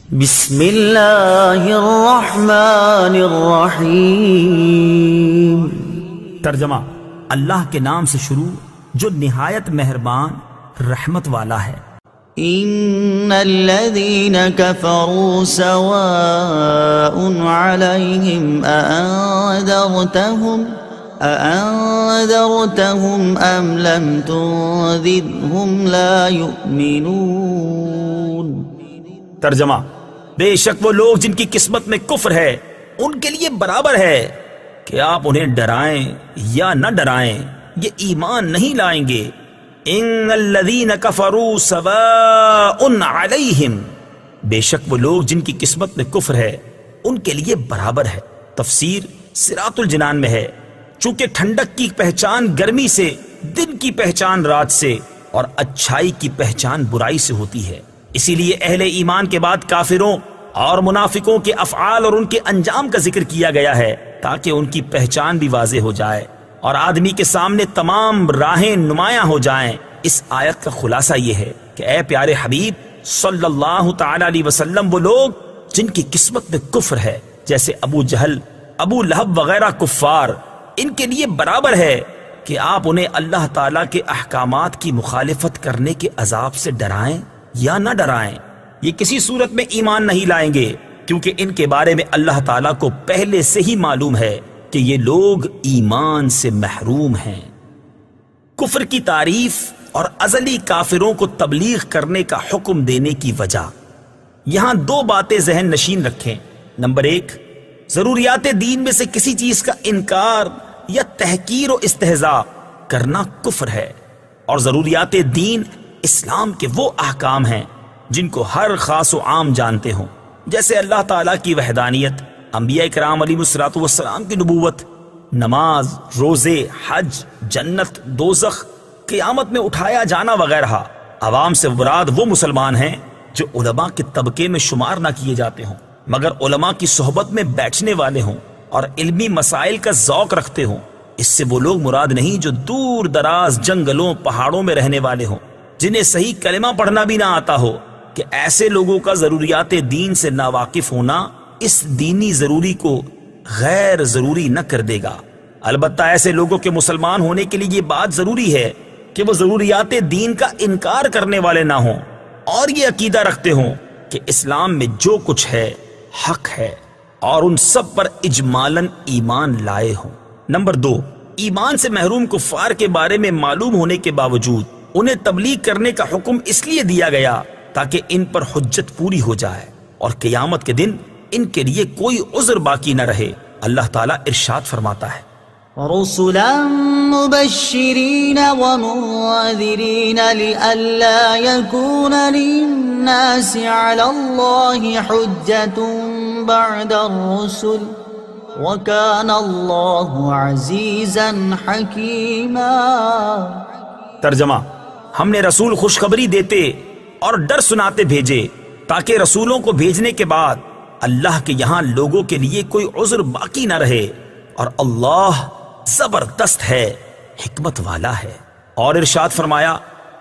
بسم اللہ الرحمن الرحیم۔ ترجمہ: اللہ کے نام سے شروع جو نہایت مہربان رحمت والا ہے۔ ان الذين كفروا سواء عليهم أأنذرتهم أم لم تنذرهم لا يؤمنون۔ ترجمہ: بے شک وہ لوگ جن کی قسمت میں کفر ہے ان کے لیے برابر ہے کہ آپ انہیں ڈرائیں یا نہ ڈرائیں، یہ ایمان نہیں لائیں گے۔ ان الذین کفروا سواء علیہم، بے شک وہ لوگ جن کی قسمت میں کفر ہے ان کے لیے برابر ہے۔ تفسیر صراط الجنان میں ہے، چونکہ ٹھنڈک کی پہچان گرمی سے، دن کی پہچان رات سے، اور اچھائی کی پہچان برائی سے ہوتی ہے، اسی لیے اہل ایمان کے بعد کافروں اور منافقوں کے افعال اور ان کے انجام کا ذکر کیا گیا ہے تاکہ ان کی پہچان بھی واضح ہو جائے اور آدمی کے سامنے تمام راہیں نمایاں ہو جائیں۔ اس آیت کا خلاصہ یہ ہے کہ اے پیارے حبیب صلی اللہ تعالی علیہ وسلم، وہ لوگ جن کی قسمت میں کفر ہے جیسے ابو جہل، ابو لہب وغیرہ کفار، ان کے لیے برابر ہے کہ آپ انہیں اللہ تعالیٰ کے احکامات کی مخالفت کرنے کے عذاب سے ڈرائیں یا نہ ڈرائیں۔ یہ کسی صورت میں ایمان نہیں لائیں گے کیونکہ ان کے بارے میں اللہ تعالیٰ کو پہلے سے ہی معلوم ہے کہ یہ لوگ ایمان سے محروم ہیں۔ کفر کی تعریف اور ازلی کافروں کو تبلیغ کرنے کا حکم دینے کی وجہ، یہاں دو باتیں ذہن نشین رکھیں۔ نمبر 1، ضروریات دین میں سے کسی چیز کا انکار یا تحقیر و استہزاء کرنا کفر ہے، اور ضروریات دین اسلام کے وہ احکام ہیں جن کو ہر خاص و عام جانتے ہوں، جیسے اللہ تعالیٰ کی وحدانیت، انبیاء کرام علیہ السلام کی نبوت، نماز، روزے، حج، جنت، دوزخ، قیامت میں اٹھایا جانا وغیرہ۔ عوام سے مراد وہ مسلمان ہیں جو علماء کے طبقے میں شمار نہ کیے جاتے ہوں مگر علماء کی صحبت میں بیٹھنے والے ہوں اور علمی مسائل کا ذوق رکھتے ہوں۔ اس سے وہ لوگ مراد نہیں جو دور دراز جنگلوں پہاڑوں میں رہنے والے ہوں، جنہیں صحیح کلمہ پڑھنا بھی نہ آتا ہو، کہ ایسے لوگوں کا ضروریات دین سے ناواقف ہونا اس دینی ضروری کو غیر ضروری نہ کر دے گا۔ البتہ ایسے لوگوں کے مسلمان ہونے کے لیے یہ بات ضروری ہے کہ وہ ضروریات دین کا انکار کرنے والے نہ ہوں اور یہ عقیدہ رکھتے ہوں کہ اسلام میں جو کچھ ہے حق ہے اور ان سب پر اجمالاً ایمان لائے ہوں۔ نمبر 2، ایمان سے محروم کفار کے بارے میں معلوم ہونے کے باوجود انہیں تبلیغ کرنے کا حکم اس لیے دیا گیا تاکہ ان پر حجت پوری ہو جائے اور قیامت کے دن ان کے لیے کوئی عذر باقی نہ رہے۔ اللہ تعالیٰ ارشاد فرماتا ہے، رسلا مبشرین ومنذرین لئلا یکون للناس علی اللہ حجة بعد الرسل وکان اللہ عزیزا حکیما۔ ترجمہ: ہم نے رسول خوشخبری دیتے اور ڈر سناتے بھیجے تاکہ رسولوں کو بھیجنے کے بعد اللہ کے یہاں لوگوں کے لیے کوئی عذر باقی نہ رہے، اور اللہ زبردست ہے، حکمت والا ہے۔ اور ارشاد فرمایا،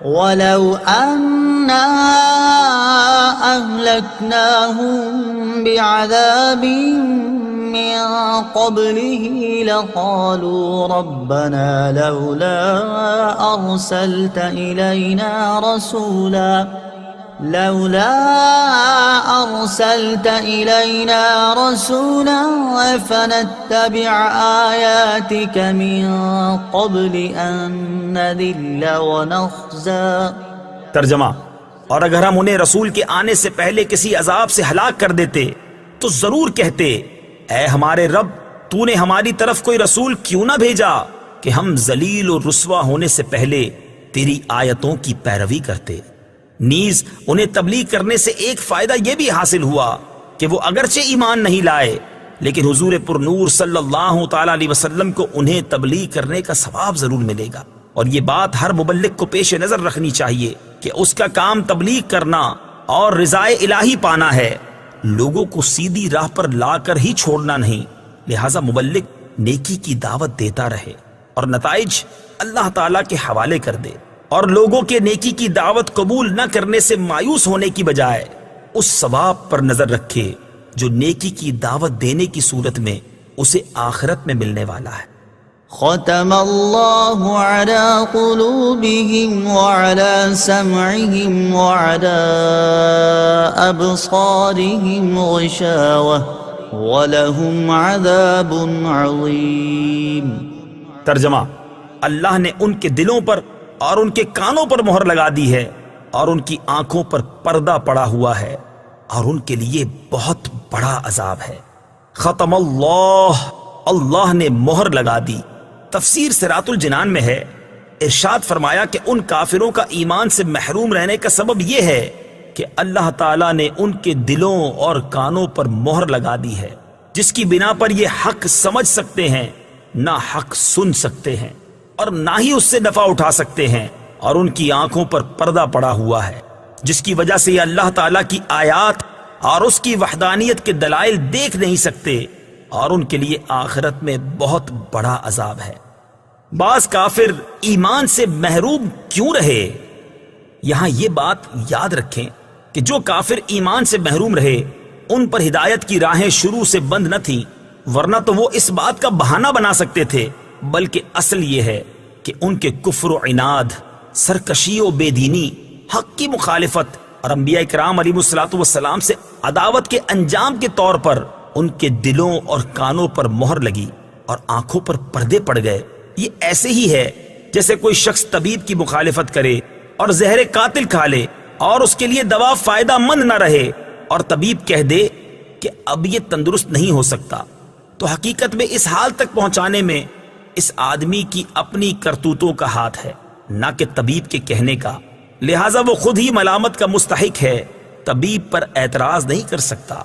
وَلَوْ أَنَّا أَهْلَكْنَاهُمْ بِعَذَابٍ مِّن قَبْلِهِ لَقَالُوا رَبَّنَا لَوْلَا أَرْسَلْتَ إِلَيْنَا رَسُولًا فَنَتَّبِعَ آيَاتِكَ مِن قَبْلِ أَن نَّذِلَّ وَنَخْزَىٰ۔ ترجمہ: اور اگر ہم انہیں رسول کے آنے سے پہلے کسی عذاب سے ہلاک کر دیتے تو ضرور کہتے، اے ہمارے رب، تو نے ہماری طرف کوئی رسول کیوں نہ بھیجا کہ ہم ذلیل و رسوا ہونے سے پہلے تیری آیتوں کی پیروی کرتے۔ نیز انہیں تبلیغ کرنے سے ایک فائدہ یہ بھی حاصل ہوا کہ وہ اگرچہ ایمان نہیں لائے لیکن حضور پر نور صلی اللہ تعالی علیہ وسلم کو انہیں تبلیغ کرنے کا ثواب ضرور ملے گا۔ اور یہ بات ہر مبلغ کو پیش نظر رکھنی چاہیے کہ اس کا کام تبلیغ کرنا اور رضائے الہی پانا ہے، لوگوں کو سیدھی راہ پر لا کر ہی چھوڑنا نہیں۔ لہٰذا مبلغ نیکی کی دعوت دیتا رہے اور نتائج اللہ تعالیٰ کے حوالے کر دے، اور لوگوں کے نیکی کی دعوت قبول نہ کرنے سے مایوس ہونے کی بجائے اس ثواب پر نظر رکھے جو نیکی کی دعوت دینے کی صورت میں اسے آخرت میں ملنے والا ہے۔ ختم اللہ علی قلوبہم وعلی سمعہم وعلی ابصارہم غشاوہ وَلَهُمْ عَذَابٌ عَظِيمٌ۔ ترجمہ، اللہ نے ان کے دلوں پر اور ان کے کانوں پر مہر لگا دی ہے اور ان کی آنکھوں پر پردہ پڑا ہوا ہے اور ان کے لیے بہت بڑا عذاب ہے۔ ختم اللہ، اللہ نے مہر لگا دی۔ تفسیر صراط الجنان میں ہے، ارشاد فرمایا کہ ان کافروں کا ایمان سے محروم رہنے کا سبب یہ ہے کہ اللہ تعالیٰ نے ان کے دلوں اور کانوں پر مہر لگا دی ہے، جس کی بنا پر یہ حق سمجھ سکتے ہیں نہ حق سن سکتے ہیں اور نہ ہی اس سے نفع اٹھا سکتے ہیں، اور ان کی آنکھوں پر پردہ پڑا ہوا ہے، جس کی وجہ سے یہ اللہ تعالیٰ کی آیات اور اس کی وحدانیت کے دلائل دیکھ نہیں سکتے، اور ان کے لیے آخرت میں بہت بڑا عذاب ہے۔ بعض کافر ایمان سے محروم کیوں رہے؟ یہاں یہ بات یاد رکھیں کہ جو کافر ایمان سے محروم رہے ان پر ہدایت کی راہیں شروع سے بند نہ تھیں، ورنہ تو وہ اس بات کا بہانہ بنا سکتے تھے، بلکہ اصل یہ ہے کہ ان کے کفر و عناد، سرکشی و بے دینی، حق کی مخالفت اور انبیاء کرام علیہ الصلوۃ والسلام سے عداوت کے انجام کے طور پر ان کے دلوں اور کانوں پر مہر لگی اور آنکھوں پر پردے پڑ گئے۔ یہ ایسے ہی ہے جیسے کوئی شخص طبیب کی مخالفت کرے اور زہر قاتل کھا لے اور اس کے لیے دوا فائدہ مند نہ رہے، اور طبیب کہہ دے کہ اب یہ تندرست نہیں ہو سکتا، تو حقیقت میں اس حال تک پہنچانے میں اس آدمی کی اپنی کرتوتوں کا ہاتھ ہے، نہ کہ طبیب کے کہنے کا، لہٰذا وہ خود ہی ملامت کا مستحق ہے، طبیب پر اعتراض نہیں کر سکتا۔